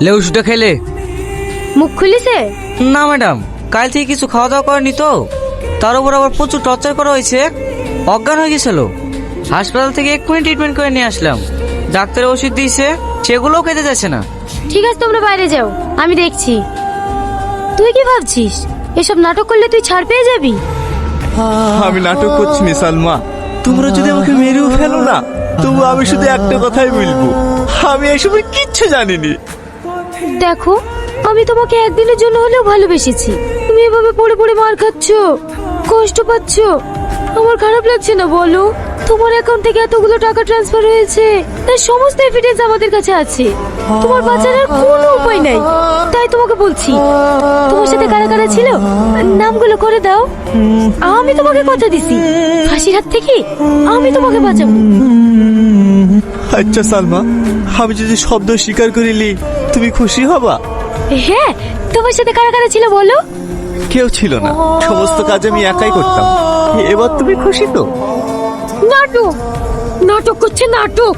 লে ওষুধটা খেলে। মুখ খুলিছে? না ম্যাডাম, কাল থেকে কিছু খাওয়া দাওয়া করেনি তো, তার উপর আবার প্রচুর টর্চার করা হয়েছে, অজ্ঞান হয়ে গেছিল। হাসপাতাল থেকে এক্ষুনি ট্রিটমেন্ট করে নিয়ে আসলাম। ডাক্তার ওষুধ দিয়েছে, সেগুলোও খেতে যাচ্ছে না। ঠিক আছে, তোমরা বাইরে যাও, আমি দেখছি। তুই কি ভাবছিস এসব নাটক করলে তুই ছাড় পেয়ে যাবি? আমি নাটক করছি না সালমা, তোমরা যদি আমাকে মেরেও ফেলো না, তবু আমি শুধু একটা কথাই বলবো, আমি এসবের কিচ্ছু জানিনি। দেখো, আমি তোমাকে একদিনের জন্য হলেও ভালোবেসেছি। তুমি এভাবে পড়ে পড়ে মার খাচ্ছ, কষ্ট পাচ্ছ, আমার খারাপ লাগছে না বলো? তোমার অ্যাকাউন্ট থেকে এতগুলো টাকা ট্রান্সফার হয়েছে, তার সমস্ত এভিডেন্স আমাদের কাছে আছে। তোমার বাঁচার আর কোনো উপায় নাই। তাই তোমাকে বলছি, তোমার সাথে কারা কারা ছিল নামগুলো করে দাও। আমি তোমাকে কথা দিছি, ফাঁসির হাত থেকে আমি তোমাকে বাঁচাবো। আচ্ছা সালমা, আমি যদি শব্দ স্বীকার করিলি তুমি খুশি হবা? হ্যাঁ, তোমার সাথে কারা কারা ছিল বলো? কেউ ছিল না, সমস্ত কাজ আমি একাই করতাম। এবার তুমি খুশি তো? নাটক নাটক করছে, নাটক।